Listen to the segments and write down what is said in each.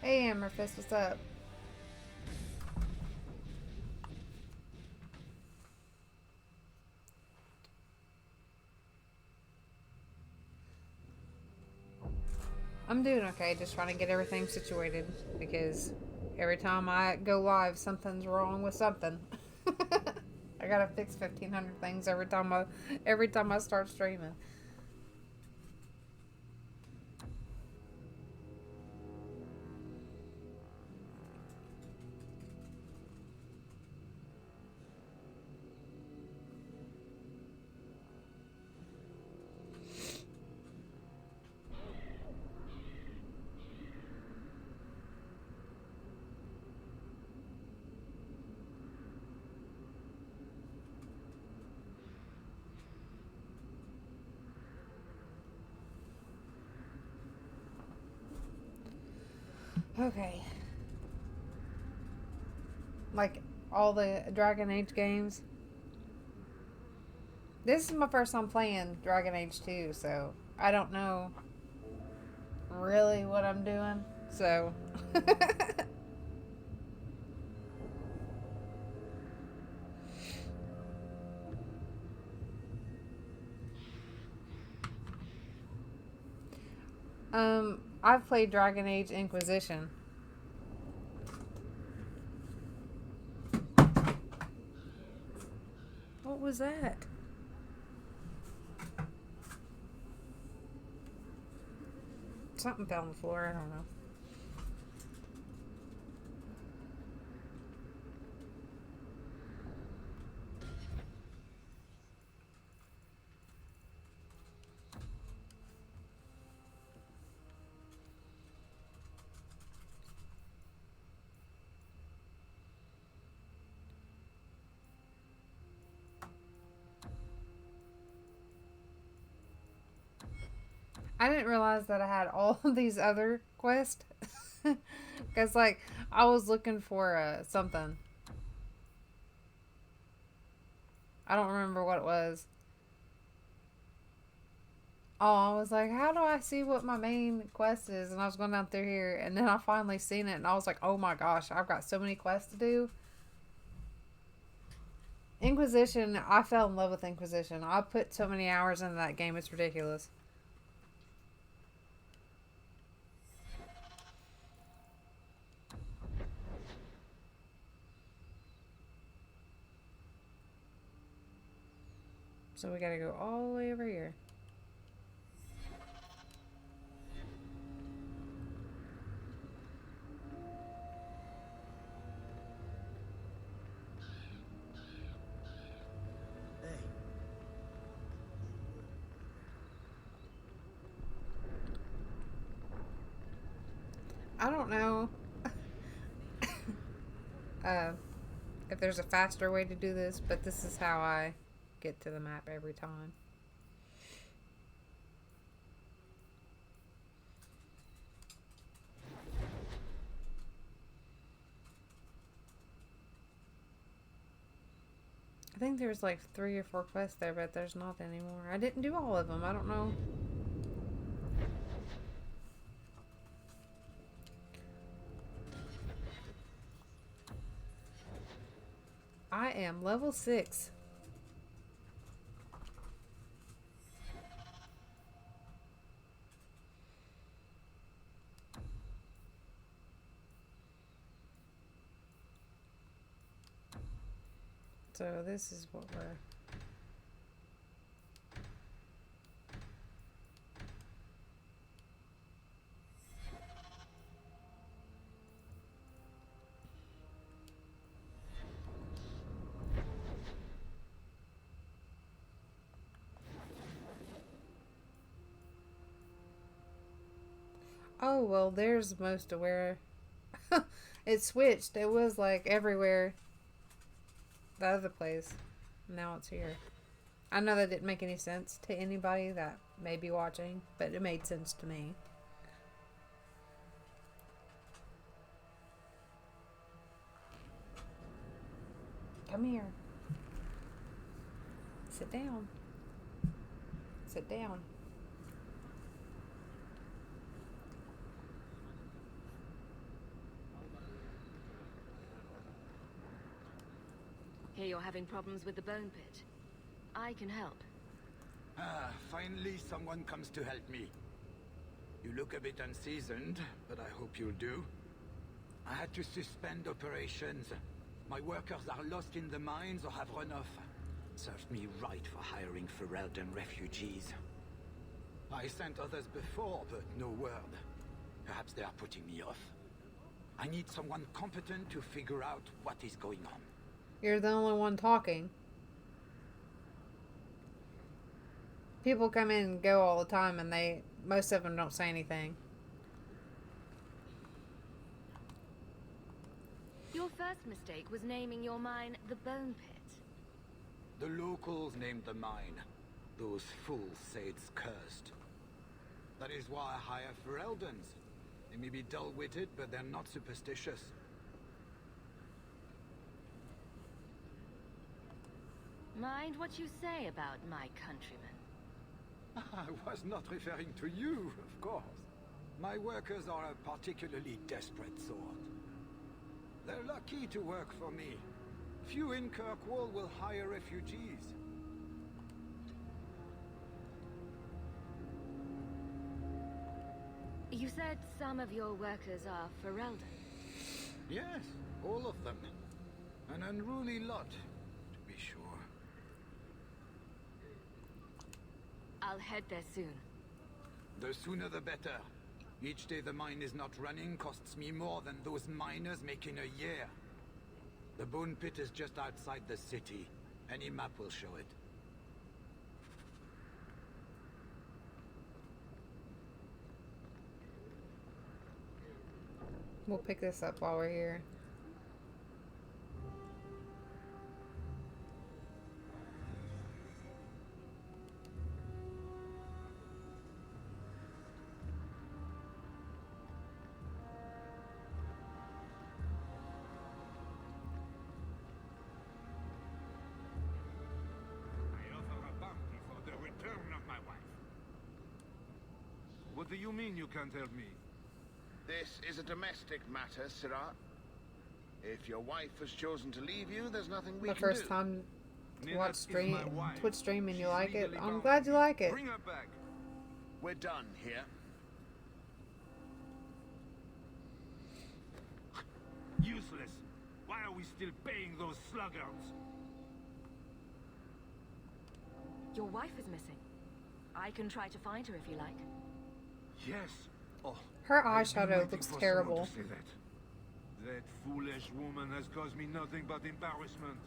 Hey, Amethyst, what's up? I'm doing okay, just trying to get everything situated because every time I go live, something's wrong with something. I gotta fix 1,500 things every time I start streaming. Okay, like all the Dragon Age games. This is my first time playing Dragon Age 2, so I don't know really what I'm doing. So, I've played Dragon Age Inquisition. What was that? Something fell on the floor. I don't know. I didn't realize that I had all of these other quests. Because, like, I was looking for something. I don't remember what it was. Oh, I was like, how do I see what my main quest is? And I was going down through here, and then I finally seen it, and I was like, oh my gosh, I've got so many quests to do. Inquisition, I fell in love with Inquisition. I put so many hours into that game, it's ridiculous. So we gotta go all the way over here. I don't know uh, if there's a faster way to do this, but this is how I get to the map every time. I think there's like 3 or 4 quests there, but there's not anymore. I didn't do all of them. I don't know. I am level 6. So this is what we're... Oh, well, there's most of where... it switched. It was like everywhere. The other place. Now it's here. I know that didn't make any sense to anybody that may be watching, but it made sense to me. Come here. Sit down. Sit down. you're having problems with the bone pit. I can help. Finally someone comes to help me. You look a bit unseasoned, but I hope you'll do. I had to suspend operations. My workers are lost in the mines or have run off. Served me right for hiring Ferelden refugees. I sent others before, but no word. Perhaps they are putting me off. I need someone competent to figure out what is going on. You're the only one talking. People come in and go all the time, and most of them don't say anything. Your first mistake was naming your mine the Bone Pit. The locals named the mine. Those fools say it's cursed. That is why I hire Fereldans. They may be dull-witted, but they're not superstitious. Mind what you say about my countrymen. I was not referring to you, of course. My workers are a particularly desperate sort. They're lucky to work for me. Few in Kirkwall will hire refugees. You said some of your workers are Ferelden. Yes, all of them. An unruly lot, to be sure. I'll head there soon. The sooner the better. Each day the mine is not running costs me more than those miners make in a year. The Bone Pit is just outside the city. Any map will show it. We'll pick this up while we're here. What do you mean you can't help me? This is a domestic matter, Sirrah. If your wife has chosen to leave you, there's nothing we The can first do. time Ninette watch is my wife. Twitch stream and you She's like it. legally I'm bound. glad you like it. Bring her back. We're done here. Useless. Why are we still paying those sluggards? Your wife is missing. I can try to find her if you like. Yes. Oh, Her I've been eyeshadow waiting looks for someone terrible. to say that. That foolish woman has caused me nothing but embarrassment.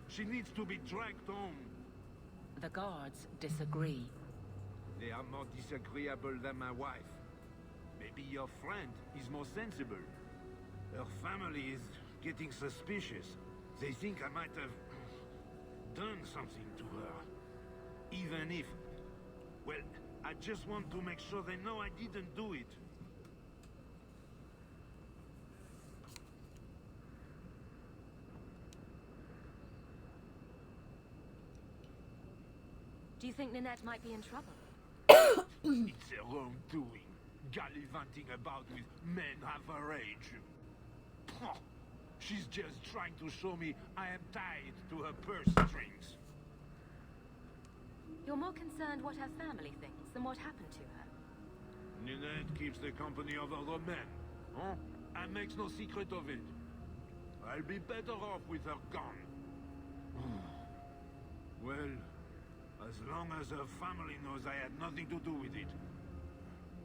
She needs to be dragged home. The guards disagree. They are more disagreeable than my wife. Maybe your friend is more sensible. Her family is getting suspicious. They think I might have done something to her. Even if... Well, I just want to make sure they know I didn't do it. Do you think Ninette might be in trouble? It's her own doing. Gallivanting about with men half her age. Pah, she's just trying to show me I am tied to her purse strings. You're more concerned what her family thinks than what happened to her. Ninette keeps the company of other men, huh? And makes no secret of it. I'll be better off with her gone. Well, as long as her family knows I had nothing to do with it,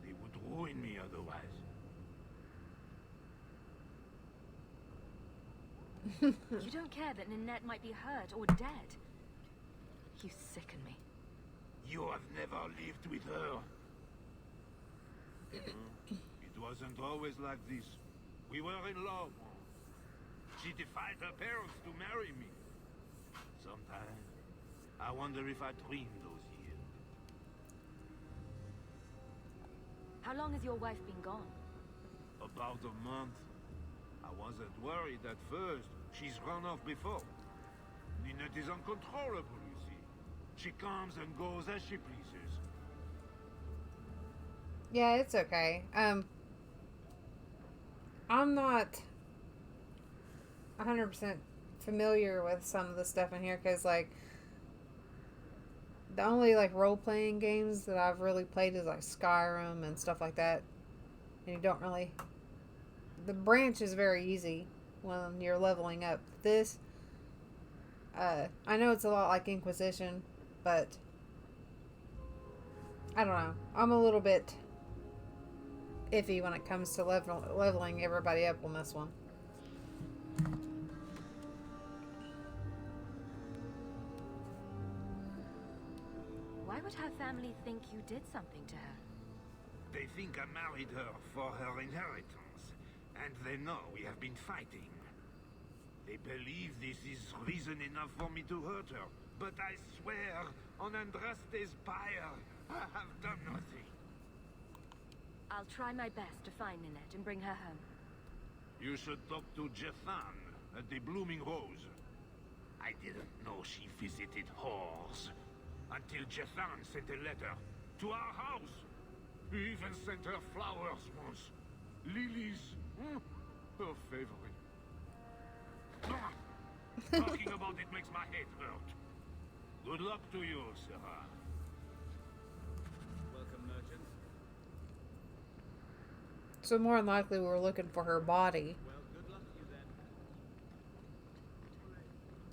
they would ruin me otherwise. You don't care that Ninette might be hurt or dead. You sicken me. You have never lived with her. It wasn't always like this. We were in love. She defied her parents to marry me. Sometimes, I wonder if I dreamed those years. How long has your wife been gone? About a month. I wasn't worried at first. She's run off before. Ninette is uncontrollable, you see. She comes and goes as she pleases. Yeah, it's okay. I'm not 100% familiar with some of the stuff in here because, like, the only, like, role-playing games that I've really played is, like, Skyrim and stuff like that. And you don't really... The branch is very easy when you're leveling up. This, I know it's a lot like Inquisition, but I don't know. I'm a little bit iffy when it comes to leveling everybody up on this one. Why would her family think you did something to her? They think I married her for her inheritance, and they know we have been fighting. They believe this is reason enough for me to hurt her, but I swear on Andraste's pyre, I have done nothing. I'll try my best to find Ninette and bring her home. You should talk to Jethan at the Blooming Rose. I didn't know she visited whores until Jethan sent a letter to our house. He even sent her flowers once. Lilies. Her favorite. Talking about it makes my head hurt. Good luck to you, Sarah. Welcome, merchant. So more than likely we were looking for her body. Well, good luck to you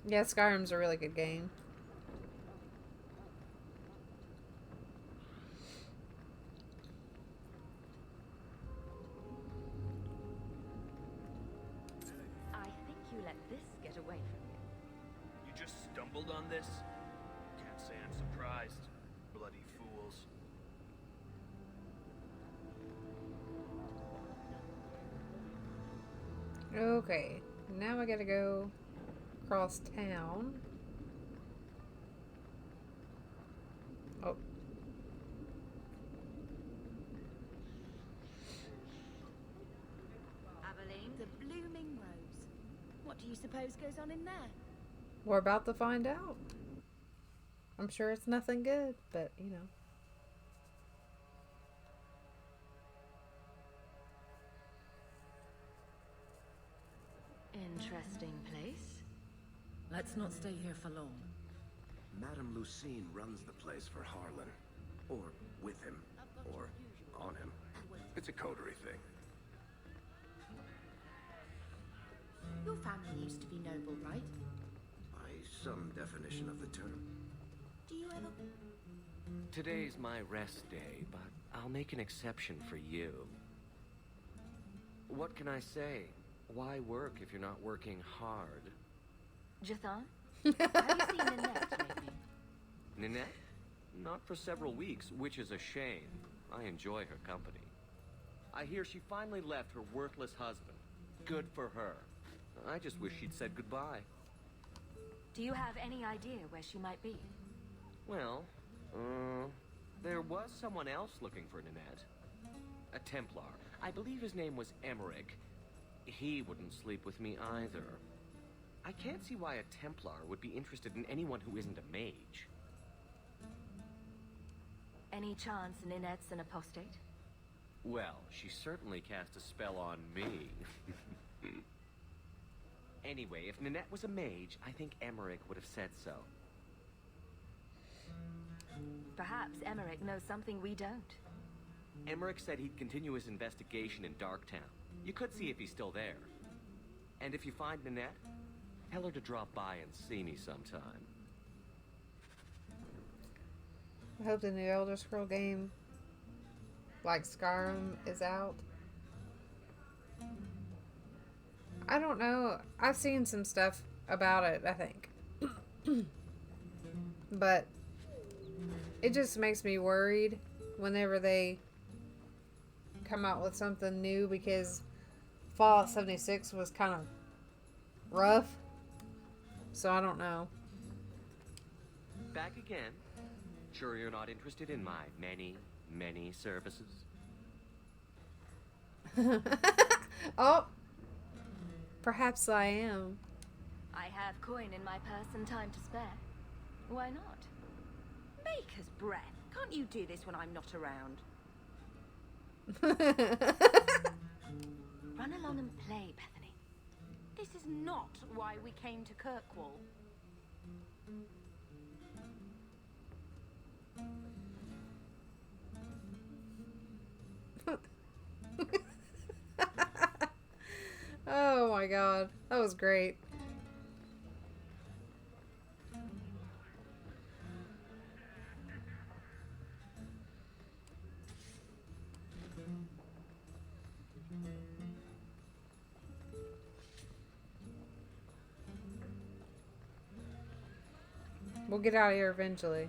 then. Yeah, Skyrim's a really good game. I think you let this get away from you. You just stumbled on this? Can't say I'm surprised. Bloody fools. Okay, now I gotta go across town. Oh. Aveline, the blooming rose. What do you suppose goes on in there? We're about to find out. I'm sure it's nothing good, but you know. Interesting place. Let's not stay here for long. Madame Lucine runs the place for Harlan. Or with him. Or on him. It's a coterie thing. Your family used to be noble, right? By some definition of the term. Do you ever... Today's my rest day, but I'll make an exception for you. What can I say? Why work if you're not working hard? Jathan? Have you seen Ninette lately? Ninette? Not for several weeks, which is a shame. I enjoy her company. I hear she finally left her worthless husband. Good for her. I just wish she'd said goodbye. Do you have any idea where she might be? Well, there was someone else looking for Ninette. A Templar. I believe his name was Emmerich. He wouldn't sleep with me either. I can't see why a Templar would be interested in anyone who isn't a mage. Any chance Ninette's an apostate? Well, she certainly cast a spell on me. Anyway, if Ninette was a mage, I think Emmerich would have said so. Perhaps Emmerich knows something we don't. Emmerich said he'd continue his investigation in Darktown. You could see if he's still there. And if you find Ninette, tell her to drop by and see me sometime. I hope the new Elder Scroll game, like Skyrim, is out. I don't know. I've seen some stuff about it, I think. But it just makes me worried whenever they come out with something new, because Fallout 76 was kind of rough. So I don't know. Back again. Sure you're not interested in my many, many services? Oh! Perhaps I am. I have coin in my purse and time to spare. Why not? Maker's breath. Can't you do this when I'm not around? Run along and play, Bethany. This is not why we came to Kirkwall. Oh my god. That was great. We'll get out of here eventually.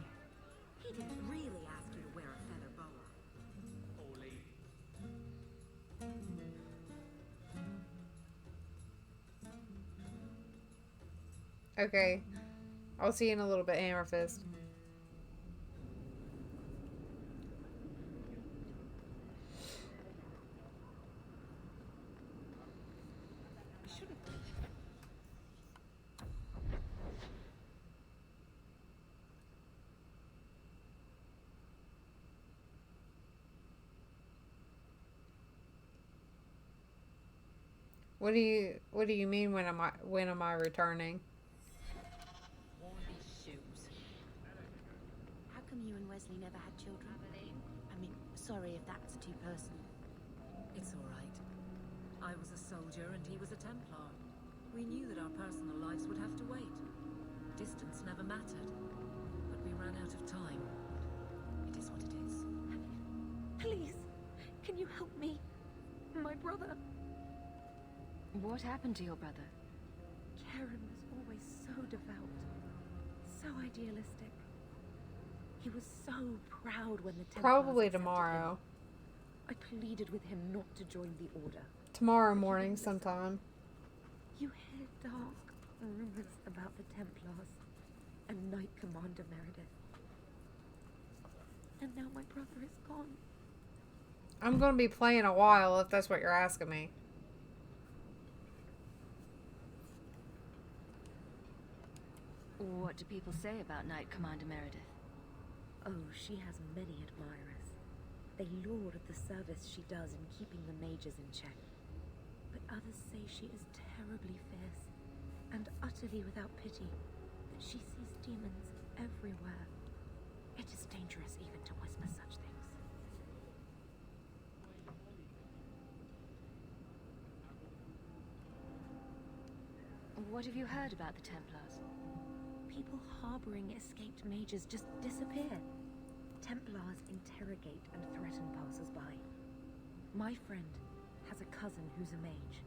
He didn't really ask you to wear a feather boa. Okay. I'll see you in a little bit, Hammerfist. What do you mean when am I returning? Worn these shoes. How come you and Wesley never had children? I mean, sorry if that's too personal. It's all right. I was a soldier and he was a Templar. We knew that our personal lives would have to wait. Distance never mattered. But we ran out of time. It is what it is. Please, can you help me? My brother. What happened to your brother? Karen was always so devout, so idealistic. He was so proud when the Templars Probably accepted tomorrow. him. I pleaded with him not to join the Order. Tomorrow morning sometime. You hear dark rumors about the Templars and Knight Commander Meredith. And now my brother is gone. I'm going to be playing a while if that's what you're asking me. What do people say about Knight Commander Meredith? Oh, she has many admirers. They laud the service she does in keeping the mages in check. But others say she is terribly fierce and utterly without pity, that she sees demons everywhere. It is dangerous even to whisper such things. What have you heard about the Templars? People harboring escaped mages just disappear. Templars interrogate and threaten passers-by. My friend has a cousin who's a mage,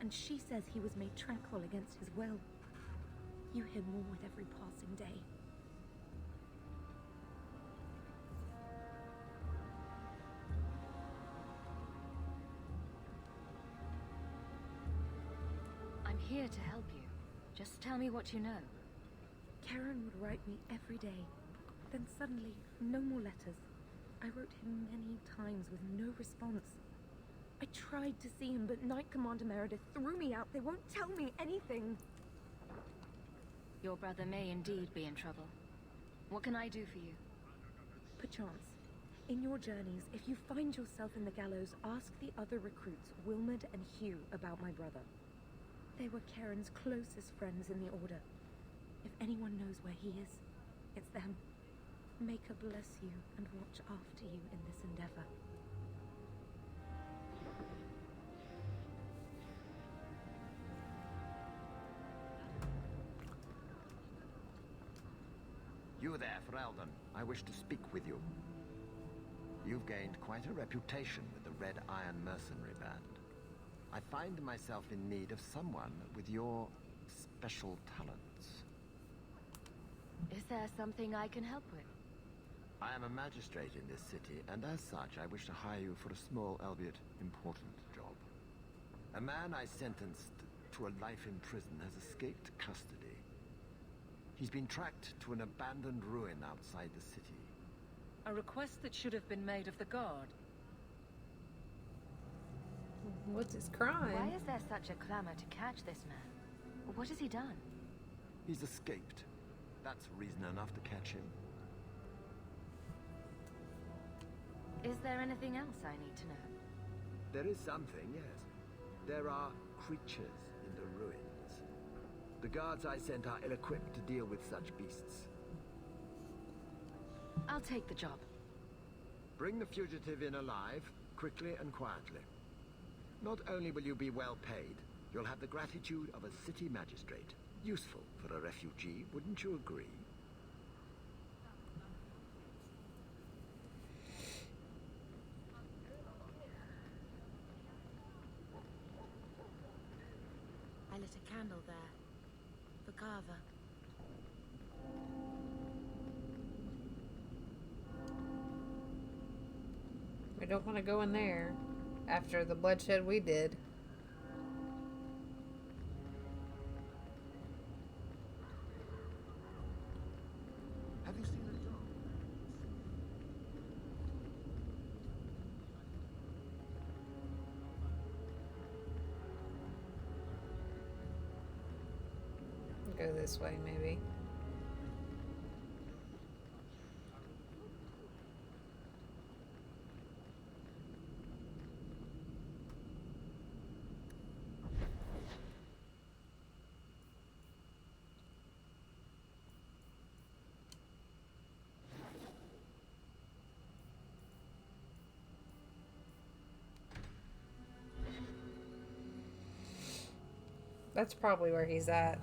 and she says he was made tranquil against his will. You hear more with every passing day. I'm here to help you. Just tell me what you know. Karen would write me every day. Then suddenly, no more letters. I wrote him many times with no response. I tried to see him, but Knight Commander Meredith threw me out. They won't tell me anything. Your brother may indeed be in trouble. What can I do for you? Perchance. In your journeys, if you find yourself in the gallows, ask the other recruits, Wilmerd and Hugh, about my brother. They were Karen's closest friends in the Order. If anyone knows where he is, it's them. May her bless you and watch after you in this endeavor. You there, Ferelden. I wish to speak with you. You've gained quite a reputation with the Red Iron Mercenary Band. I find myself in need of someone with your special talents. Is there something I can help with? I am a magistrate in this city, and as such, I wish to hire you for a small, albeit important, job. A man I sentenced to a life in prison has escaped custody. He's been tracked to an abandoned ruin outside the city. A request that should have been made of the guard. What's his crime? Why is there such a clamor to catch this man? What has he done? He's escaped. That's reason enough to catch him. Is there anything else I need to know? There is something, yes. There are creatures into ruins. The guards I sent are ill-equipped to deal with such beasts. I'll take the job. Bring the fugitive in alive, quickly and quietly. Not only will you be well paid, you'll have the gratitude of a city magistrate. Useful for a refugee, wouldn't you agree? I lit a candle there. For Carver. We don't want to go in there after the bloodshed we did. Have you seen a dog? Go this way, maybe. That's probably where he's at.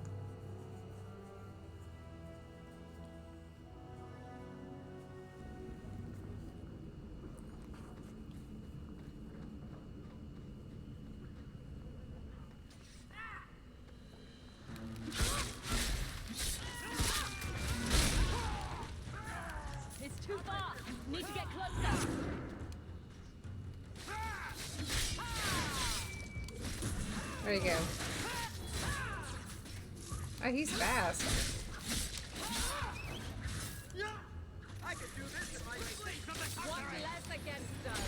It's too far. Need to get closer. There you go. Oh, he's fast. I could do this if I could. One less against us.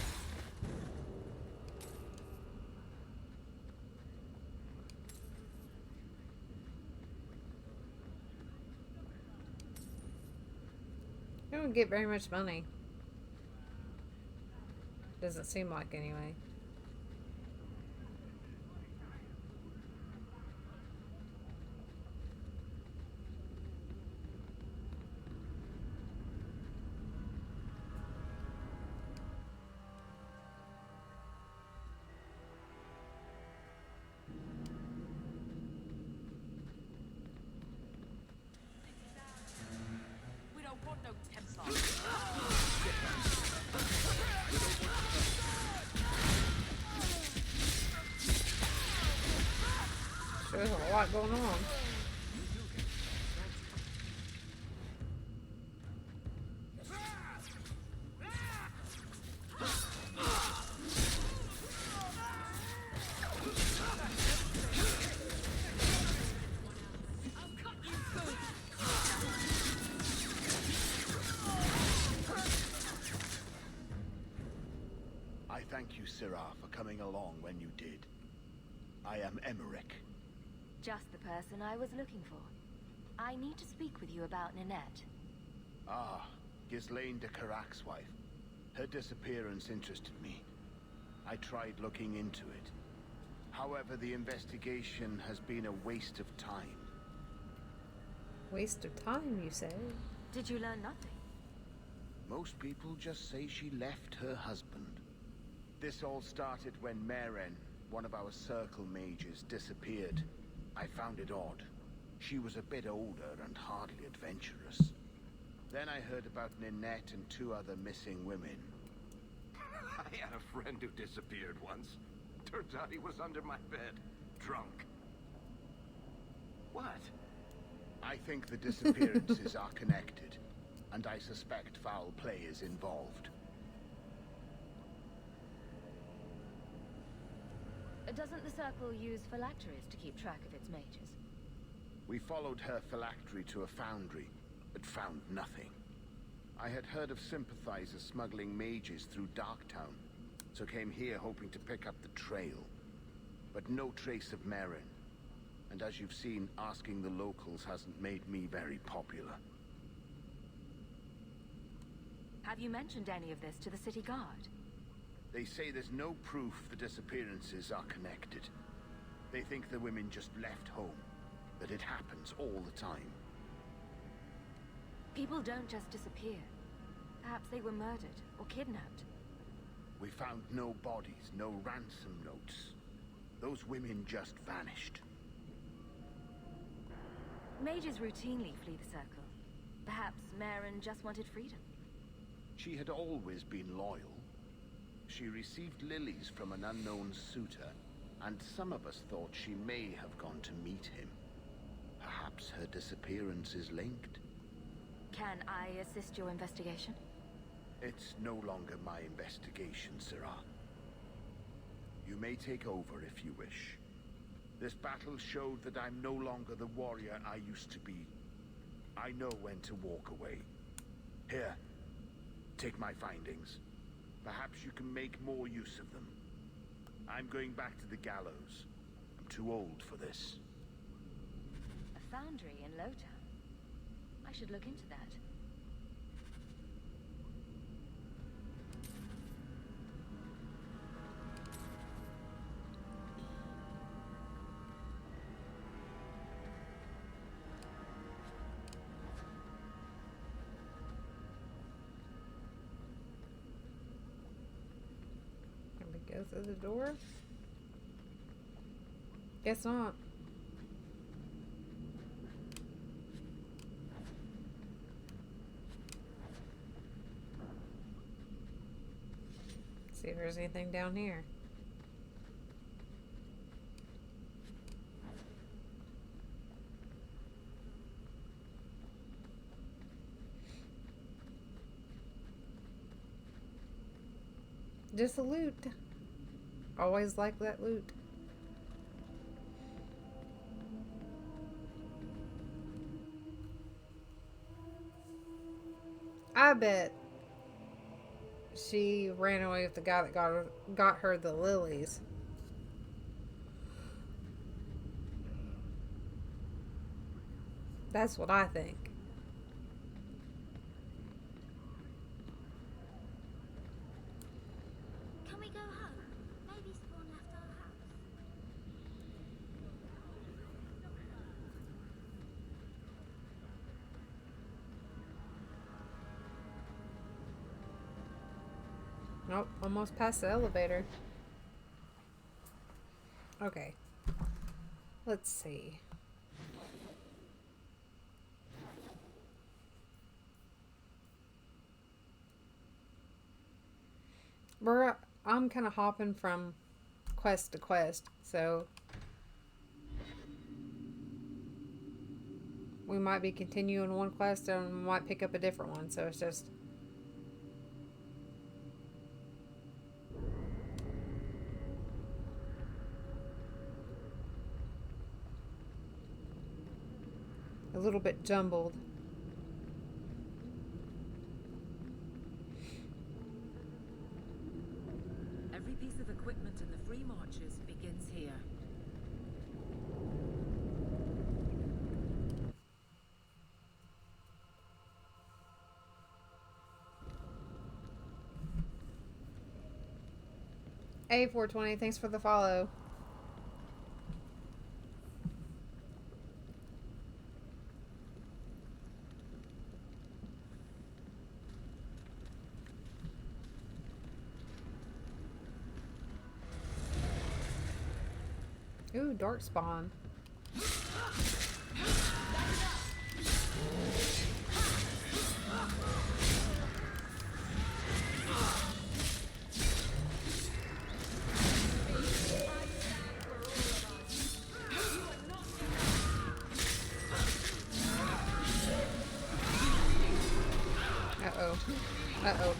He don't get very much money. Doesn't seem like, anyway. We don't want no Templar. Sure, there's a lot going on. I thank you, Syrah, for coming along when you did. I am Emmerich. Just the person I was looking for. I need to speak with you about Ninette. Ah, Ghislaine de Carac's wife. Her disappearance interested me. I tried looking into it. However, the investigation has been a waste of time. Waste of time, you say? Did you learn nothing? Most people just say she left her husband. This all started when Meren, one of our circle mages, disappeared. I found it odd. She was a bit older and hardly adventurous. Then I heard about Ninette and 2 other missing women. I had a friend who disappeared once. Turns out he was under my bed, drunk. What? I think the disappearances are connected, and I suspect foul play is involved. Doesn't the Circle use phylacteries to keep track of its mages? We followed her phylactery to a foundry, but found nothing. I had heard of sympathizers smuggling mages through Darktown, so came here hoping to pick up the trail. But no trace of Meren. And as you've seen, asking the locals hasn't made me very popular. Have you mentioned any of this to the city guard? They say there's no proof the disappearances are connected. They think the women just left home, that it happens all the time. People don't just disappear. Perhaps they were murdered or kidnapped. We found no bodies, no ransom notes. Those women just vanished. Mages routinely flee the circle. Perhaps Maren just wanted freedom. She had always been loyal. She received lilies from an unknown suitor, and some of us thought she may have gone to meet him. Perhaps her disappearance is linked. Can I assist your investigation? It's no longer my investigation, Sirrah. You may take over if you wish. This battle showed that I'm no longer the warrior I used to be. I know when to walk away. Here, take my findings. Perhaps you can make more use of them. I'm going back to the gallows. I'm too old for this. A foundry in Lowtown. I should look into that. Go through the door? Guess not. See if there's anything down here. Just a loot. Always like that loot. I bet she ran away with the guy that got her the lilies. That's what I think. Can we go home? Maybe Spawn left our house. Nope, almost past the elevator. Okay. Let's see. I'm kind of hopping from quest to quest, so we might be continuing one quest and we might pick up a different one, so it's just a little bit jumbled. Every piece of equipment in the Free Marches begins here. A420, thanks for the follow. Ooh, dark spawn. Uh-oh. Uh-oh.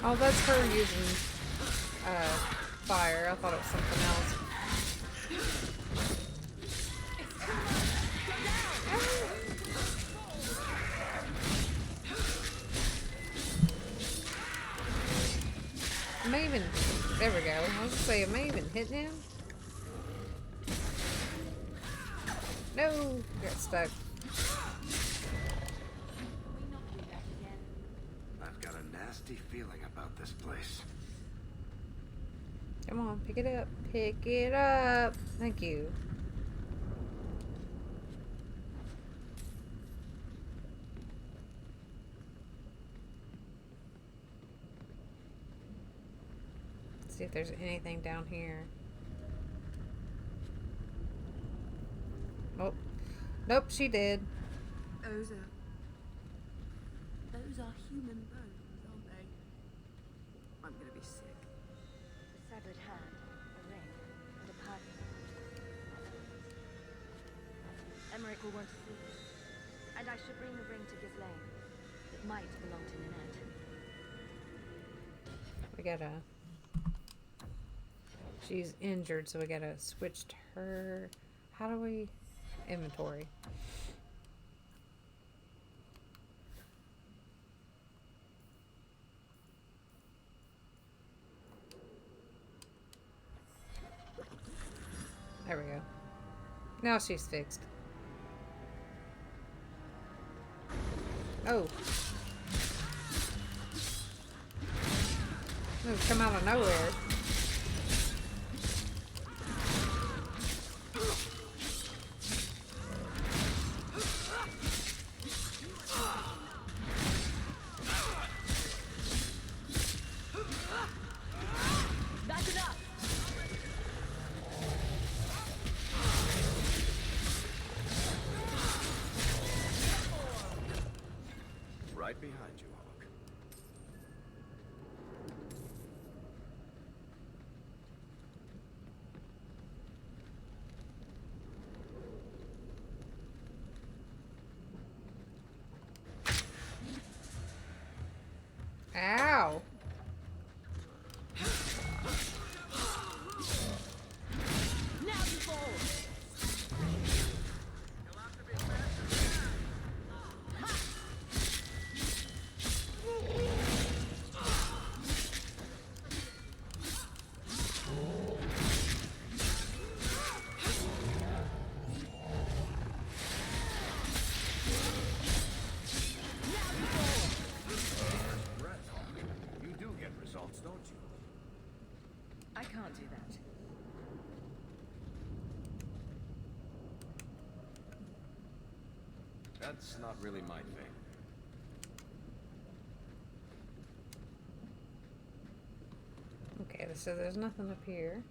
Oh, that's her using fire. I thought it was something else. Am I even... There we go. I was gonna say, am I even hitting him? No! Got stuck. I've got a nasty feeling about this place. Come on, pick it up. Pick it up. Thank you. Let's see if there's anything down here. Oh. Nope, she did. Those are human bones, aren't they? I'm gonna be sick. A severed hand, a ring, and a parting. Emmerich will want to see this. And I should bring the ring to Ghislaine. It might belong to Nanette. We gotta... She's injured, so we gotta switch to her. How do we... Inventory. There we go. Now she's fixed. Oh. It's come out of nowhere. That's enough! Right behind you, Hawk. Ow. Now you fall! Red Hawk, you do get results, don't you? I can't do that. That's not really my thing. Okay, so there's nothing up here.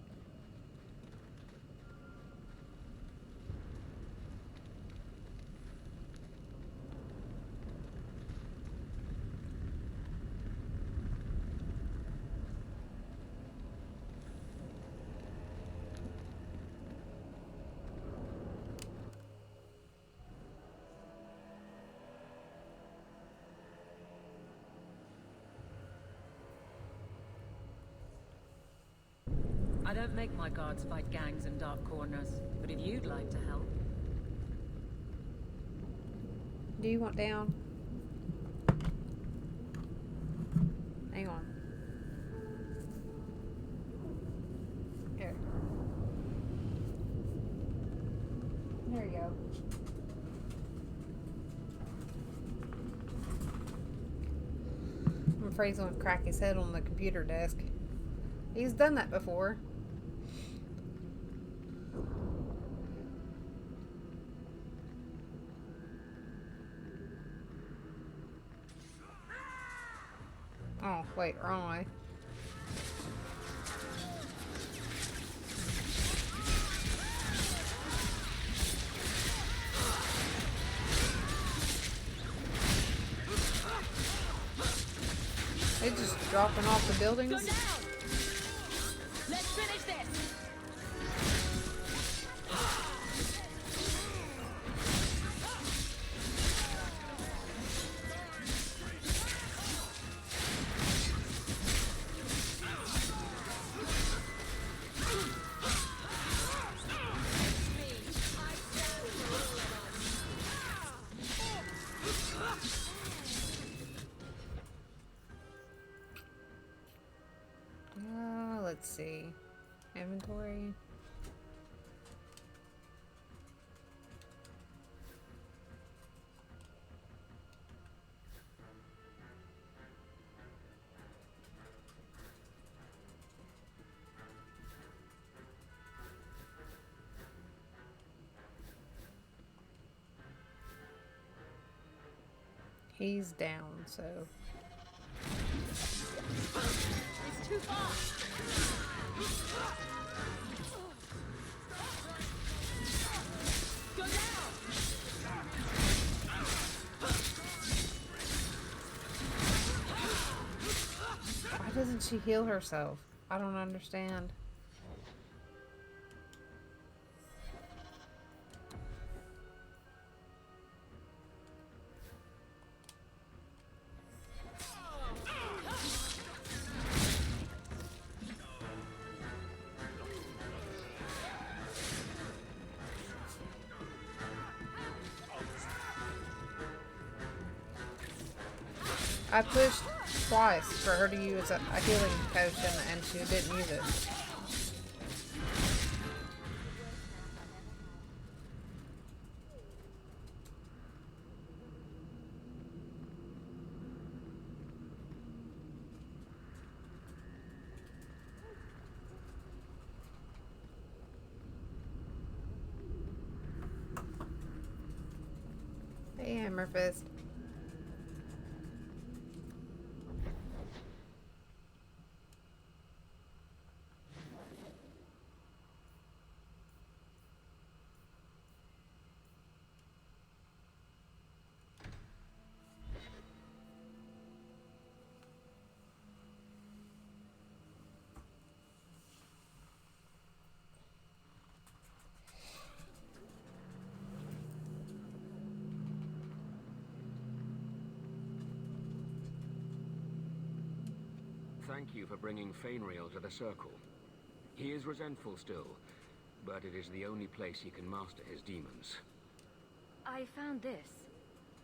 I don't make my guards fight gangs in dark corners, but if you'd like to help... Do you want down? Hang on. Here. There you go. I'm afraid he's gonna crack his head on the computer desk. He's done that before. Oh, wait, wrong way. They just dropping off the buildings. Go down! Let's finish this! let's see. Inventory. He's down, so. It's too far! Go down! Why doesn't she heal herself? I don't understand. I pushed twice for her to use a healing potion and she didn't use it. Hey, Hammerfist. Thank you for bringing Fainriel to the Circle. He is resentful still, but it is the only place he can master his demons. I found this.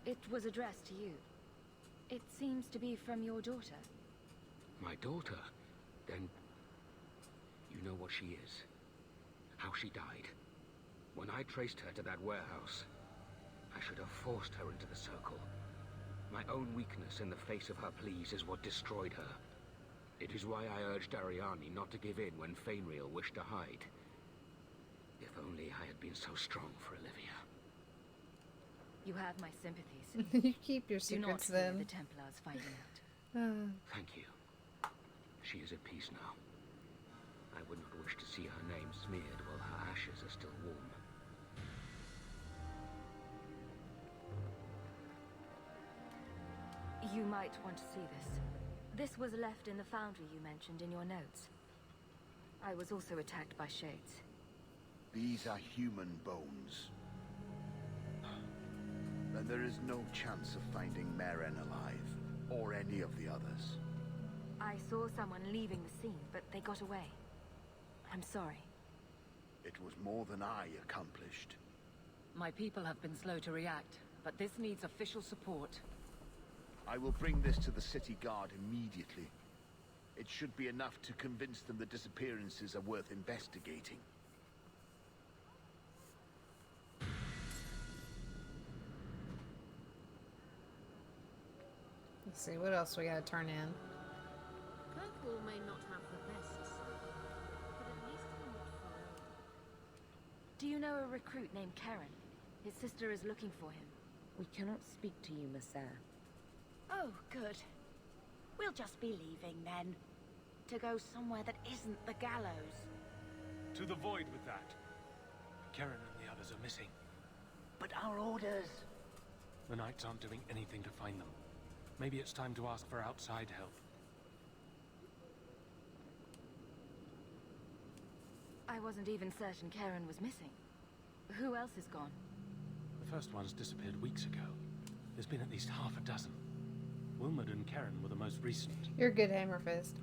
It was addressed to you. It seems to be from your daughter. My daughter? Then you know what she is. How she died. When I traced her to that warehouse, I should have forced her into the Circle. My own weakness in the face of her pleas is what destroyed her. It is why I urged Ariani not to give in when Fainriel wished to hide. If only I had been so strong for Olivia. You have my sympathies. You keep your Do not secrets fear then. the Templars finding out. Thank you. She is at peace now. I would not wish to see her name smeared while her ashes are still warm. You might want to see this. This was left in the foundry you mentioned in your notes. I was also attacked by shades. These are human bones. Then there is no chance of finding Meren alive, or any of the others. I saw someone leaving the scene, but they got away. I'm sorry. It was more than I accomplished. My people have been slow to react, but this needs official support. I will bring this to the city guard immediately. It should be enough to convince them the disappearances are worth investigating. Let's see, what else we gotta turn in? Kirkwall may not have the best society, but at least I'm not forever. Do you know a recruit named Karen? His sister is looking for him. We cannot speak to you, Messer. Oh, good. We'll just be leaving then. To go somewhere that isn't the gallows. To the void with that. Karen and the others are missing. But our orders... The Knights aren't doing anything to find them. Maybe it's time to ask for outside help. I wasn't even certain Karen was missing. Who else is gone? The first one's disappeared weeks ago. There's been at least half a dozen. Wilmot and Karen were the most recent. You're good, Hammerfist.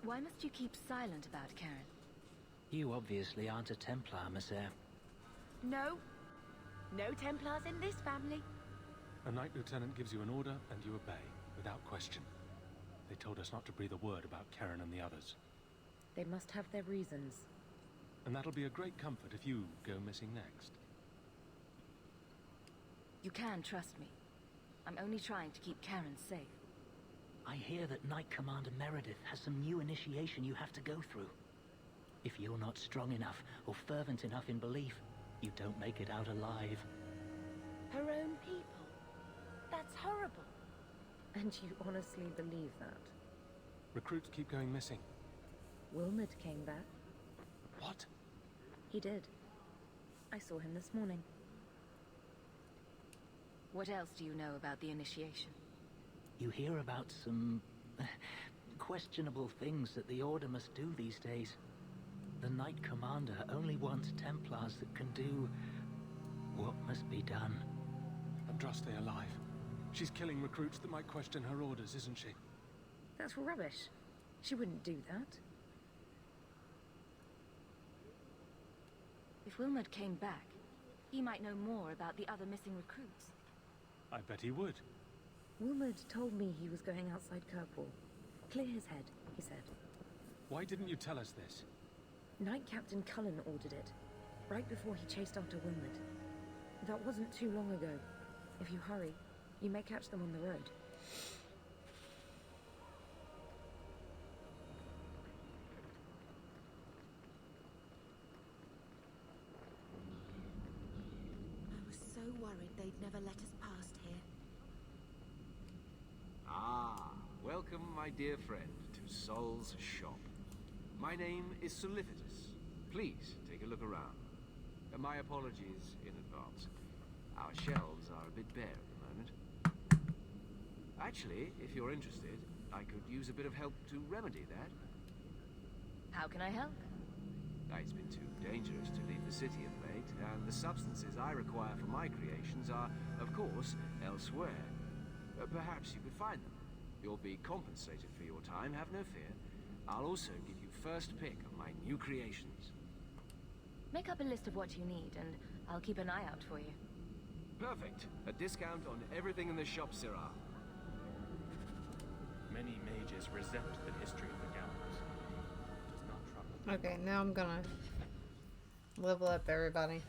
Why must you keep silent about Karen? You obviously aren't a Templar, Messer. No. No Templars in this family. A Knight Lieutenant gives you an order and you obey, without question. They told us not to breathe a word about Karen and the others. They must have their reasons. And that'll be a great comfort if you go missing next. You can trust me. I'm only trying to keep Karen safe. I hear that Knight Commander Meredith has some new initiation you have to go through. If you're not strong enough or fervent enough in belief, you don't make it out alive. Her own people? That's horrible. And you honestly believe that? Recruits keep going missing. Wilmot came back. What? He did. I saw him this morning. What else do you know about the initiation? You hear about some questionable things that the Order must do these days. The Knight Commander only wants Templars that can do what must be done. Andraste alive. She's killing recruits that might question her orders, isn't she? That's rubbish. She wouldn't do that. If Wilmot came back, he might know more about the other missing recruits. I bet he would. Wilmot told me he was going outside Kirkwall. Clear his head, he said. Why didn't you tell us this? Knight Captain Cullen ordered it, right before he chased after Wilmot. That wasn't too long ago. If you hurry, you may catch them on the road. I was so worried they'd never let us past here. Ah, welcome, my dear friend, to Sol's shop. My name is Solicitus. Please take a look around. My apologies in advance. Our shelves are a bit bare at the moment. Actually, if you're interested, I could use a bit of help to remedy that. How can I help? It's been too dangerous to leave the city of late, and the substances I require for my creations are, of course, elsewhere. Perhaps you could find them. You'll be compensated for your time, have no fear. I'll also give you first pick of my new creations. Make up a list of what you need, and I'll keep an eye out for you. Perfect. A discount on everything in the shop, Sirrah. Many mages resent the history of the gallows. It does not trouble. Okay, now I'm gonna level up everybody.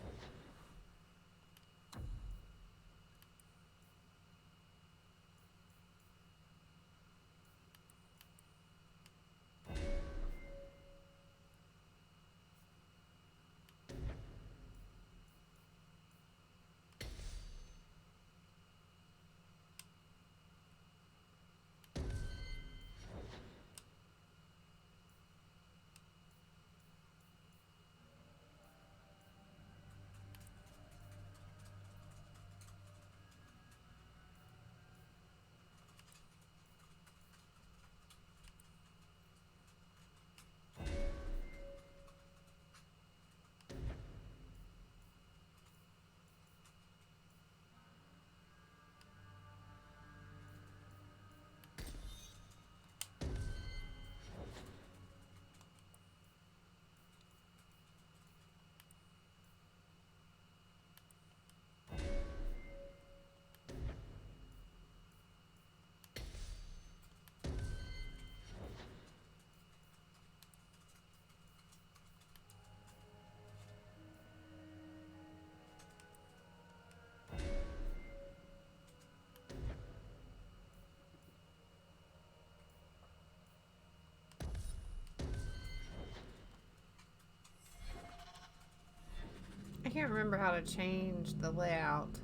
I can't remember how to change the layout.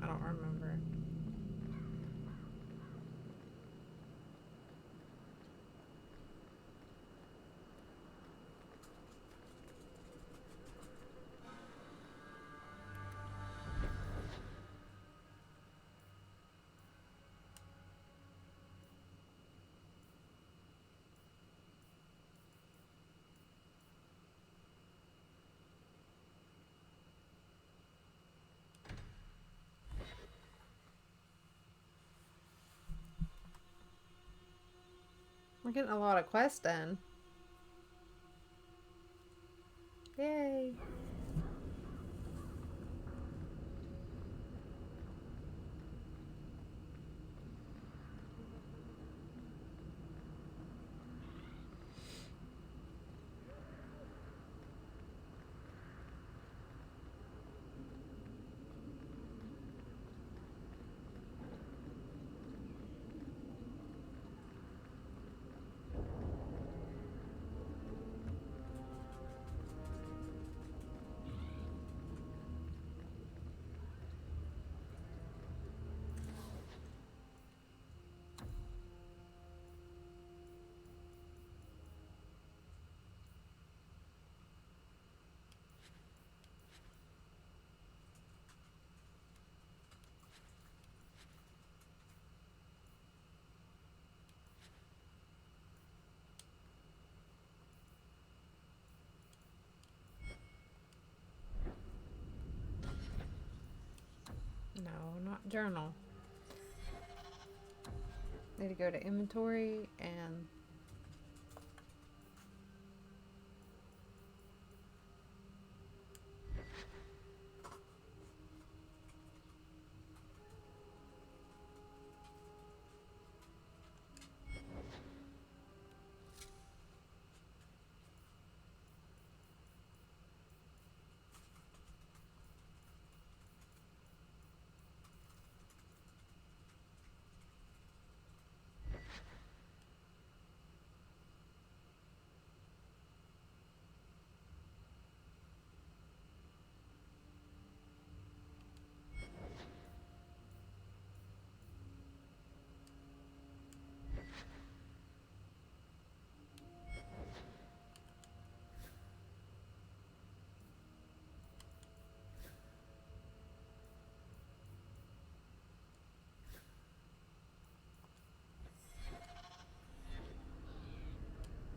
I don't remember. We're getting a lot of quests done. Yay! No, not journal. Need to go to inventory and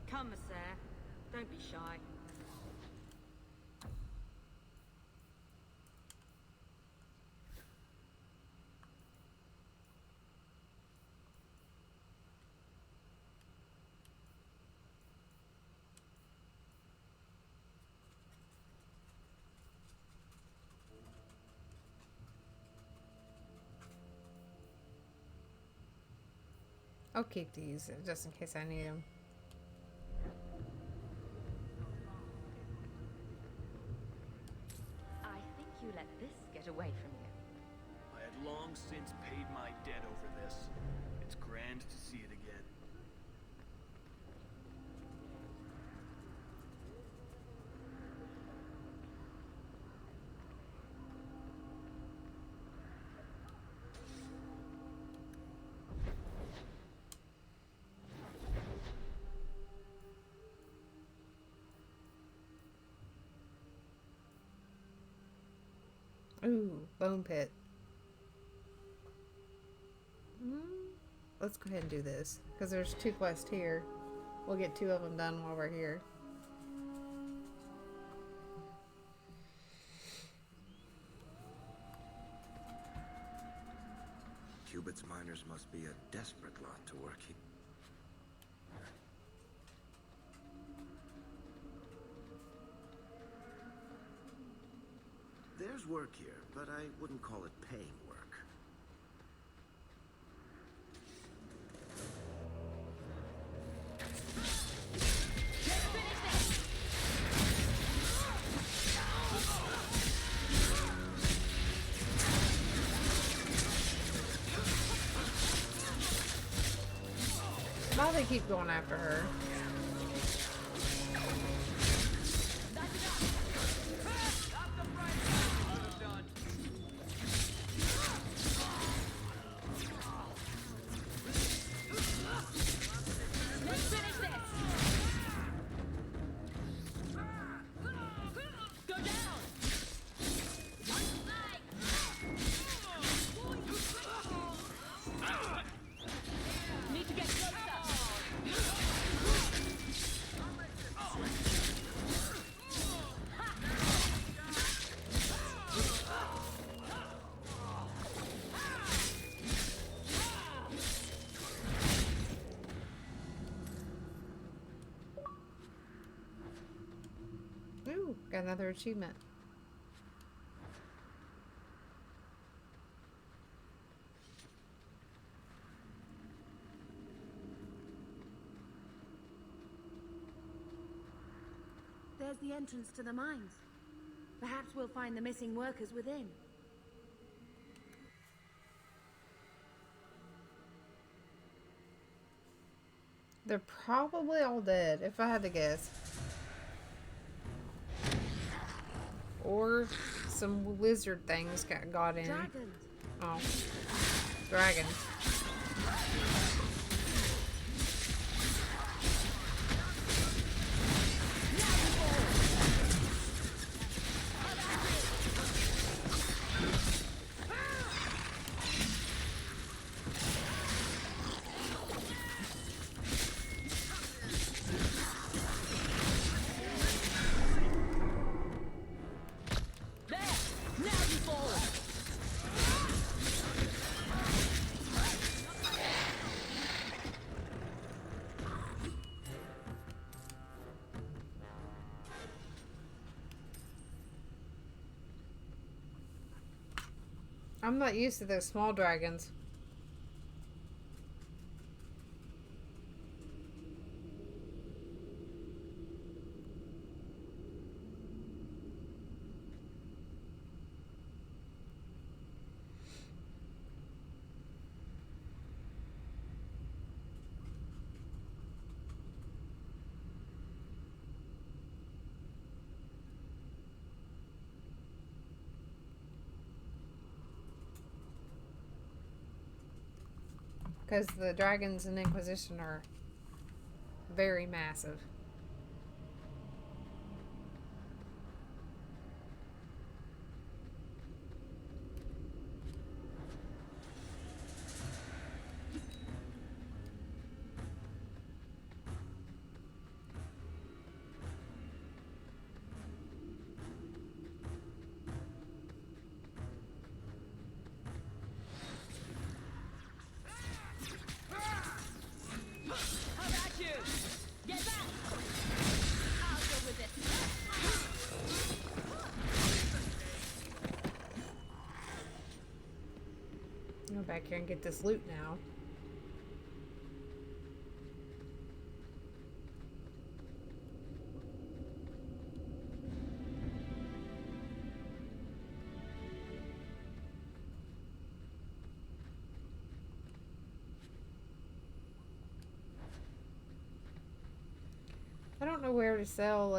Come, sir. Don't be shy. I'll keep these just in case I need them. I think you let this get away from you. I had long since paid my debt over this. It's grand to see it again. Ooh, bone pit. Let's go ahead and do this because there's 2 quests here. We'll get 2 of them done while we're here. Cubit's miners must be a desperate lot to work here. There's work here, but I wouldn't call it paying work. Why do they keep going after her? Ooh, got another achievement. There's the entrance to the mines. Perhaps we'll find the missing workers within. They're probably all dead, if I had to guess. Or some lizard things got in. Dragons. Oh. Dragons. I'm not used to those small dragons. Because the dragons in Inquisition are very massive. Go back here and get this loot now. I don't know where to sell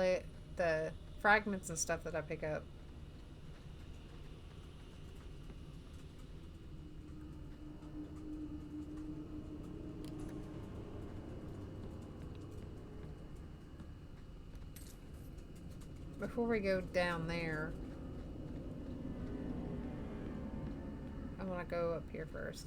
the fragments and stuff that I pick up. Before we go down there, I want to go up here first.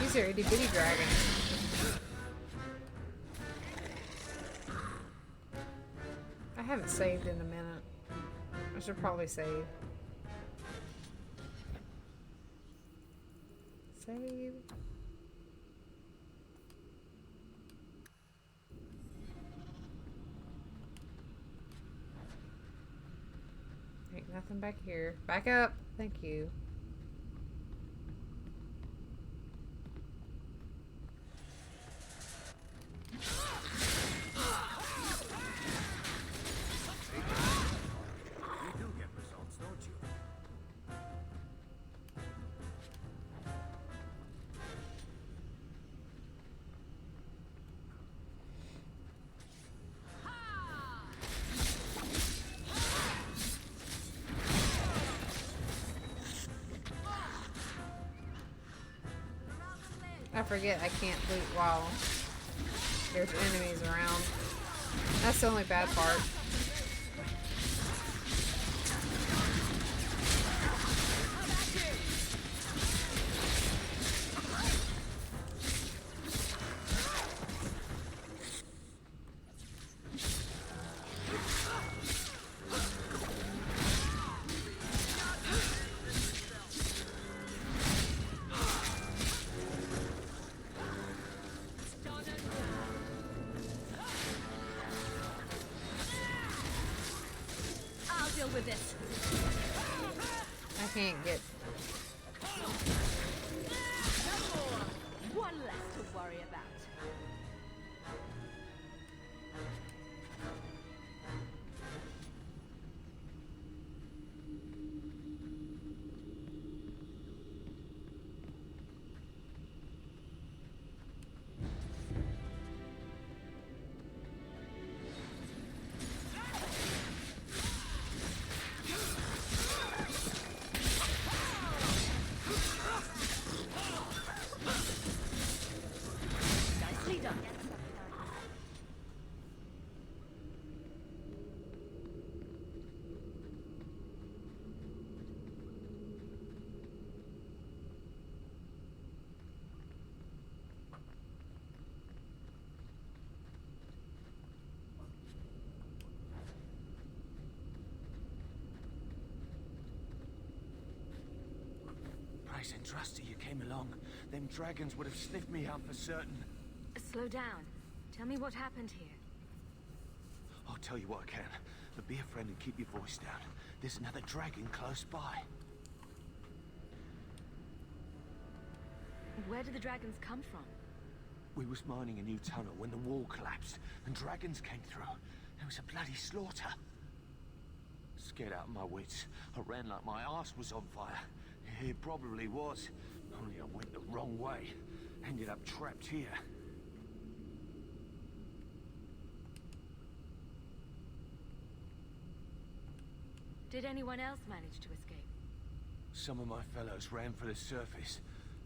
These are itty bitty dragons. I haven't saved in a minute. I should probably save. Save. Ain't nothing back here. Back up. Thank you. I forget I can't loot while there's enemies around. That's the only bad part. With this. I can't get. One less to worry about. nice and trusty you came along. Them dragons would have sniffed me out for certain. Slow down. Tell me what happened here. I'll tell you what I can, but be a friend and keep your voice down. There's another dragon close by. Where did the dragons come from? We was mining a new tunnel when the wall collapsed, and dragons came through. There was a bloody slaughter. Scared out of my wits, I ran like my arse was on fire. It probably was, only I went the wrong way. Ended up trapped here. Did anyone else manage to escape? Some of my fellows ran for the surface.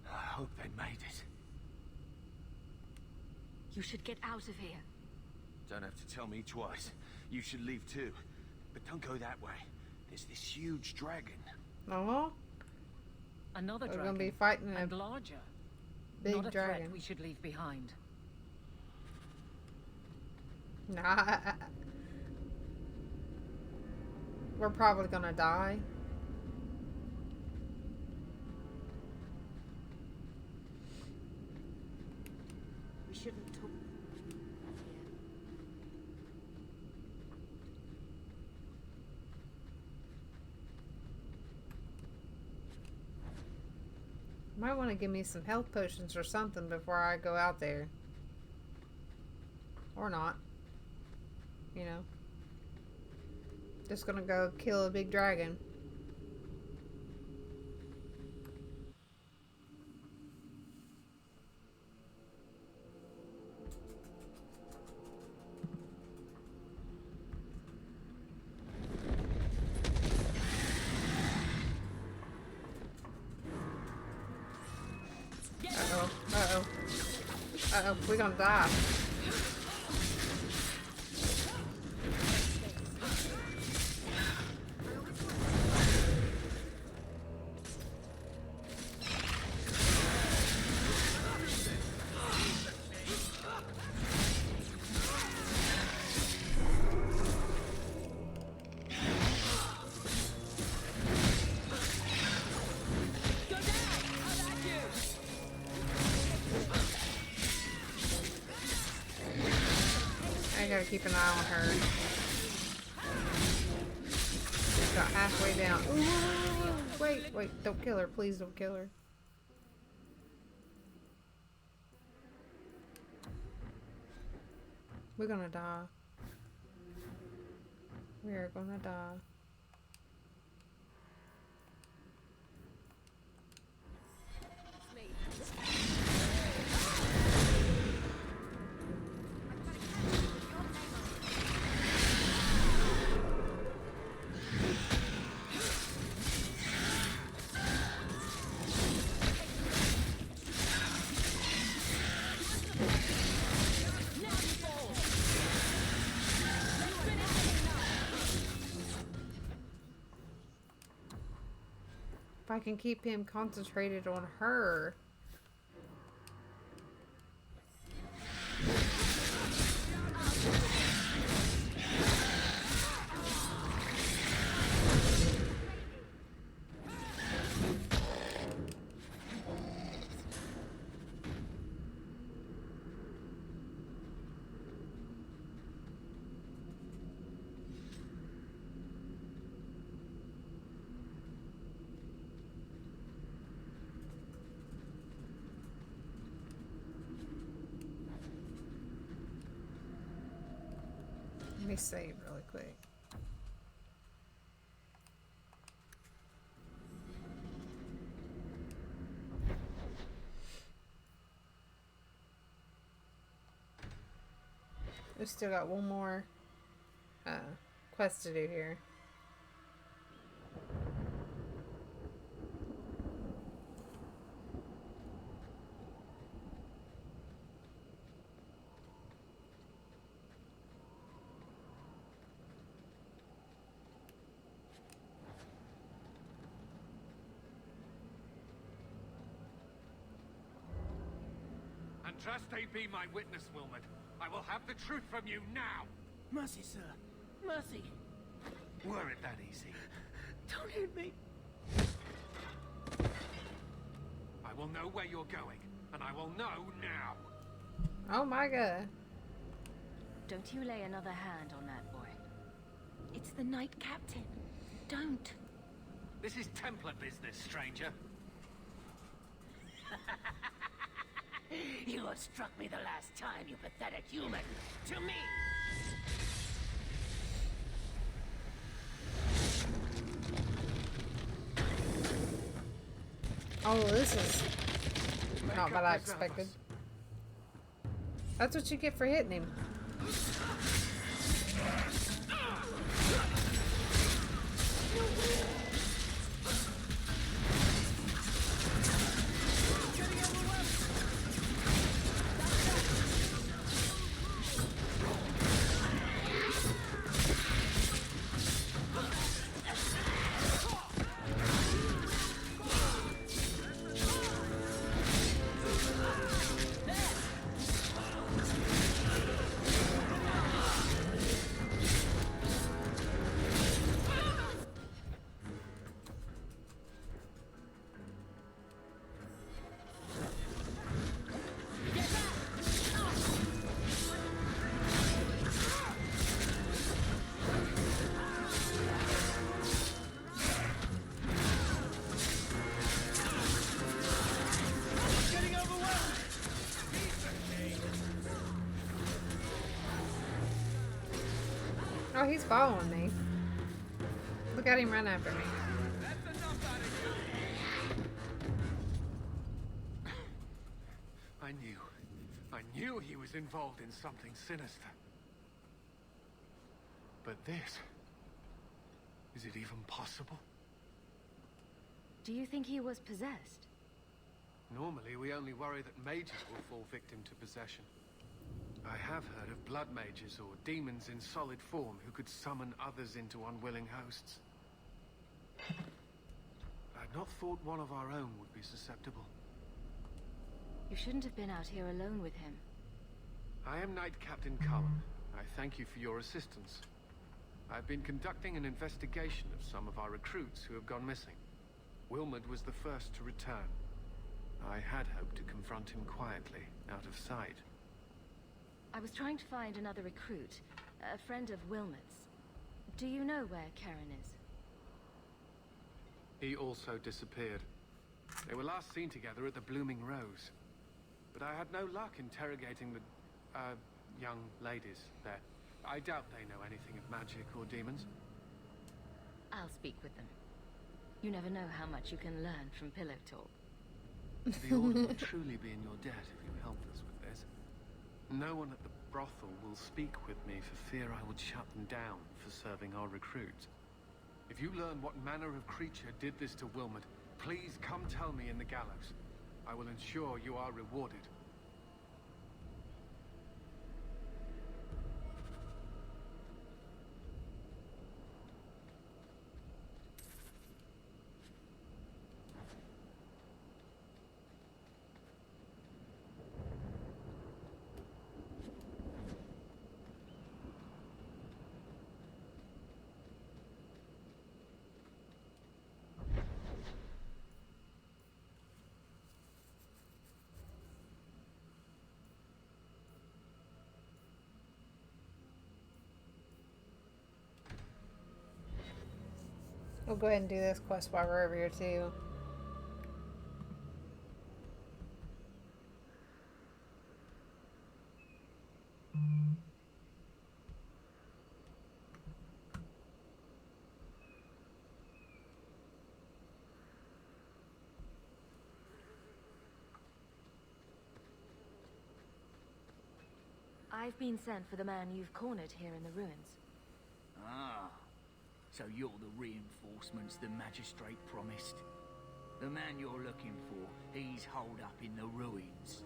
I hope they made it. You should get out of here. Don't have to tell me twice. You should leave too. But don't go that way. There's this huge dragon. No. Another We're dragon. gonna be fighting and a larger. big Not a dragon. threat we should leave behind. Nah. We're probably gonna die. We shouldn't talk. Might want to give me some health potions or something before I go out there. Or not. You know. Just gonna go kill a big dragon. Uh-oh. Uh-oh. Uh-oh. We're gonna die. I gotta keep an eye on her. She's got halfway down. Ooh, wait, don't kill her. Please don't kill her. We're gonna die. We're gonna die. If I can keep him concentrated on her. Let me save really quick. We've still got one more quest to do here. And trust be my witness, Wilmot. I will have the truth from you now. Mercy, sir. Mercy. Were it that easy? Don't hit me. know where you're going, and I will know now. Oh my god. Don't you lay another hand on that boy. It's the Knight Captain. Don't. This is Templar business, stranger. You have struck me the last time, you pathetic human. To me! Oh, this is not what I expected. That's what you get for hitting him. Oh, he's following me. Look at him run after me. I knew he was involved in something sinister. But this... is it even possible? Do you think he was possessed? Normally, we only worry that mages will fall victim to possession. I have heard of blood mages or demons in solid form who could summon others into unwilling hosts. I'd not thought one of our own would be susceptible. You shouldn't have been out here alone with him. I am Knight Captain Cullen. I thank you for your assistance. I've been conducting an investigation of some of our recruits who have gone missing. Wilmot was the first to return. I had hoped to confront him quietly, out of sight. I was trying to find another recruit, a friend of Wilmot's. Do you know where Karen is? He also disappeared. They were last seen together at the Blooming Rose. But I had no luck interrogating the, young ladies there. I doubt they know anything of magic or demons. I'll speak with them. You never know how much you can learn from pillow talk. The Order will truly be in your debt if you help us with this. No one at the brothel will speak with me for fear I would shut them down for serving our recruits. If you learn what manner of creature did this to Wilmot, please come tell me in the gallows. I will ensure you are rewarded. We'll go ahead and do this quest while we're over here too. I've been sent for the man you've cornered here in the ruins. Ah, so you're the reinforcements the magistrate promised. The man you're looking for, he's holed up in the ruins.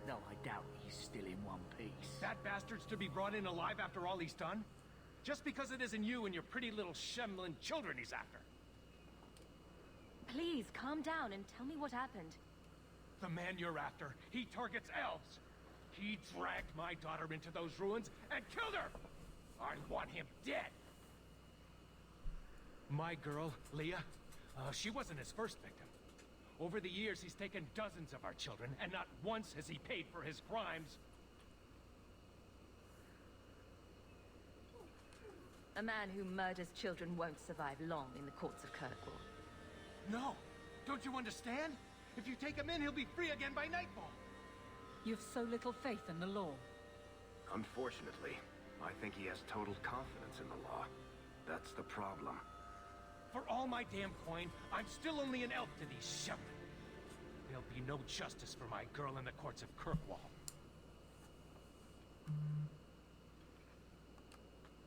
Though I doubt he's still in one piece. That bastard's to be brought in alive after all he's done? Just because it isn't you and your pretty little shemlin children he's after. Please, calm down and tell me what happened. The man you're after, he targets elves. He dragged my daughter into those ruins and killed her! I want him dead! My girl, Leah, she wasn't his first victim. Over the years, he's taken dozens of our children, and not once has he paid for his crimes. A man who murders children won't survive long in the courts of Kirkwall. No! Don't you understand? If you take him in, he'll be free again by nightfall. You've so little faith in the law. Unfortunately, I think he has total confidence in the law. That's the problem. For all my damn coin, I'm still only an elf to these shepherds. There'll be no justice for my girl in the courts of Kirkwall.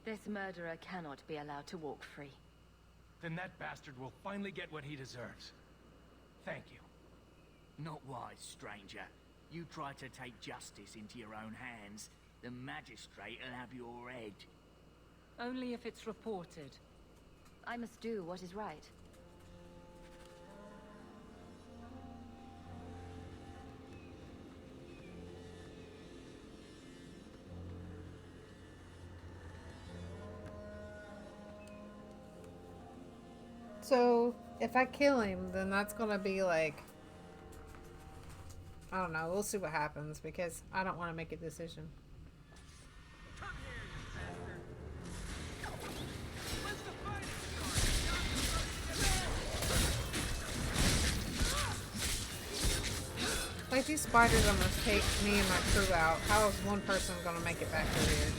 This murderer cannot be allowed to walk free. Then that bastard will finally get what he deserves. Thank you. Not wise, stranger. You try to take justice into your own hands, the magistrate will have your head. Only if it's reported. I must do what is right. So, if I kill him, then that's gonna be like... I don't know, we'll see what happens, because I don't want to make a decision. Like, these spiders almost take me and my crew out. How is one person gonna make it back through here?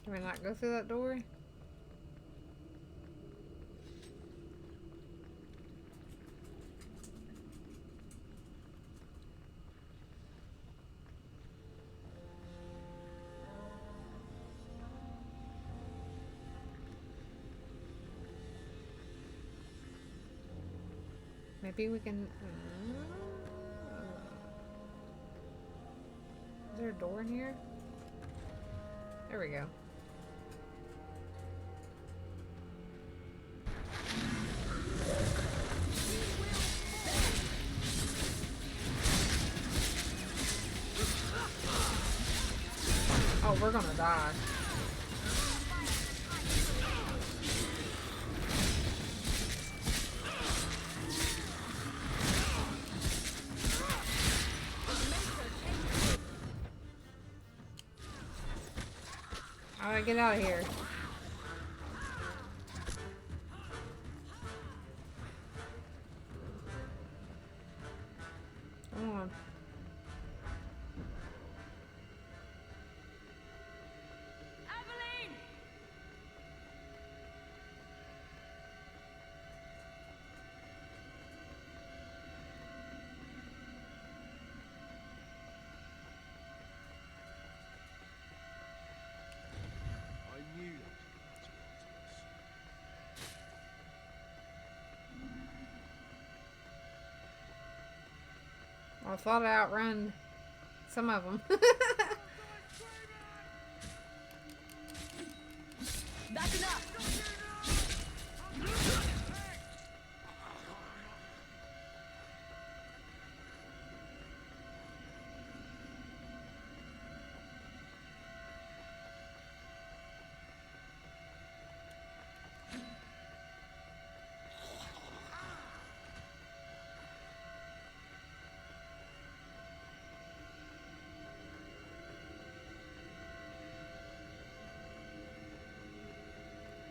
Can we not go through that door? Maybe we can... Is there a door in here? There we go. Oh, we're gonna die. Alright, get out of here. Come on. I thought I outrun some of them. That's enough!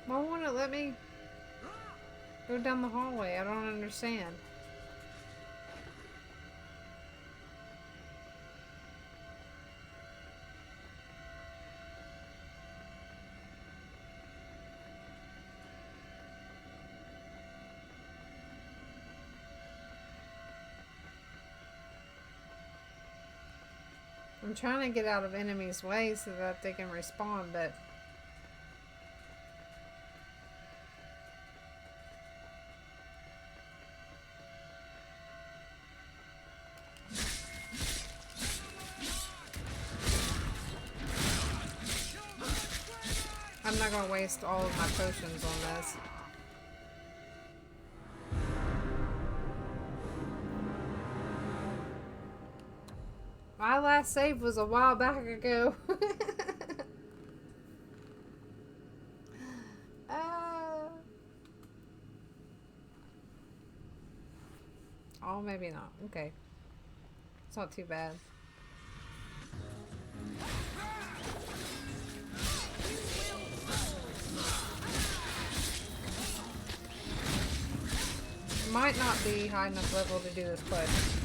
Why won't it let me go down the hallway? I don't understand. I'm trying to get out of enemies' way so that they can respawn, but I'm not going to waste all of my potions on this. My last save was a while back ago. Oh, maybe not. Okay. It's not too bad. Might not be high enough level to do this quest.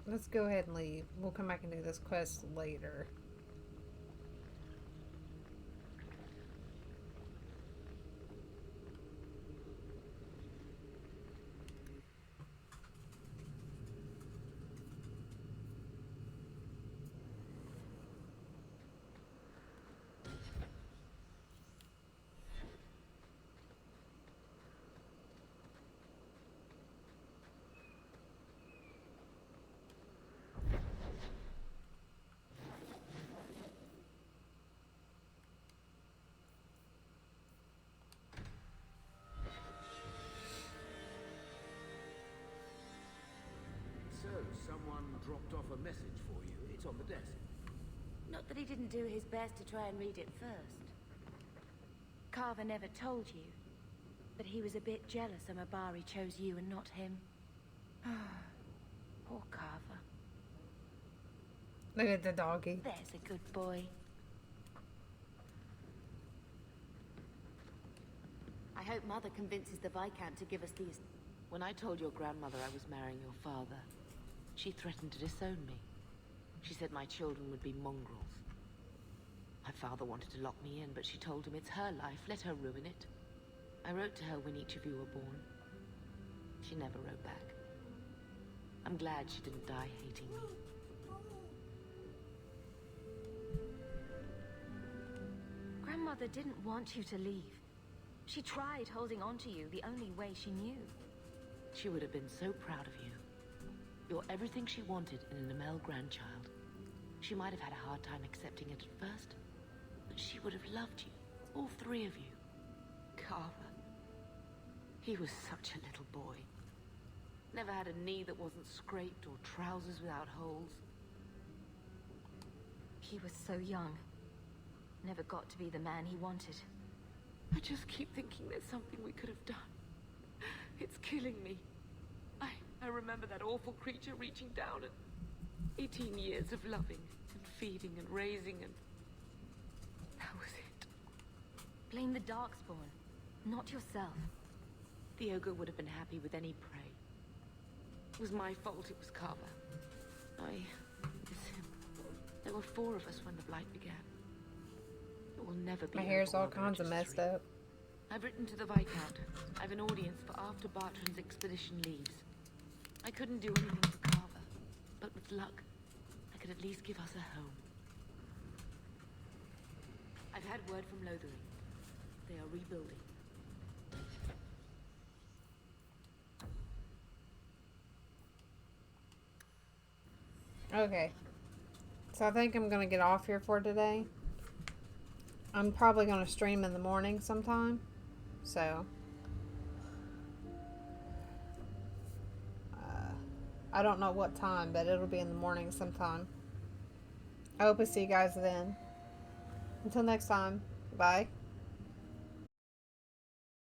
Let's go ahead and leave. We'll come back and do this quest later. Someone dropped off a message for you. It's on the desk. Not that he didn't do his best to try and read it first. Carver never told you, but he was a bit jealous Amabari chose you and not him. Poor Carver. Look at the doggy. There's a good boy. I hope Mother convinces the Viscount to give us these. When I told your grandmother I was marrying your father, she threatened to disown me. She said my children would be mongrels. My father wanted to lock me in, but she told him it's her life, let her ruin it. I wrote to her when each of you were born. She never wrote back. I'm glad she didn't die hating me. Grandmother didn't want you to leave. She tried holding on to you the only way she knew. She would have been so proud of you. You're everything she wanted in an Amel grandchild. She might have had a hard time accepting it at first, but she would have loved you, all three of you. Carver. He was such a little boy. Never had a knee that wasn't scraped or trousers without holes. He was so young. Never got to be the man he wanted. I just keep thinking there's something we could have done. It's killing me. I remember that awful creature reaching down and 18 years of loving and feeding and raising, and that was it. Blame the Darkspawn, not yourself. The ogre would have been happy with any prey. It was my fault it was Carver. I miss him. There were 4 of us when the Blight began. It will never be. My hair's all kinds of messed up. I've written to the Viscount. I've an audience for after Bartran's expedition leaves. I couldn't do anything for Carver, but with luck, I could at least give us a home. I've had word from Lothering. They are rebuilding. Okay. So I think I'm going to get off here for today. I'm probably going to stream in the morning sometime. So I don't know what time, but it'll be in the morning sometime. I hope to see you guys then. Until next time. Bye.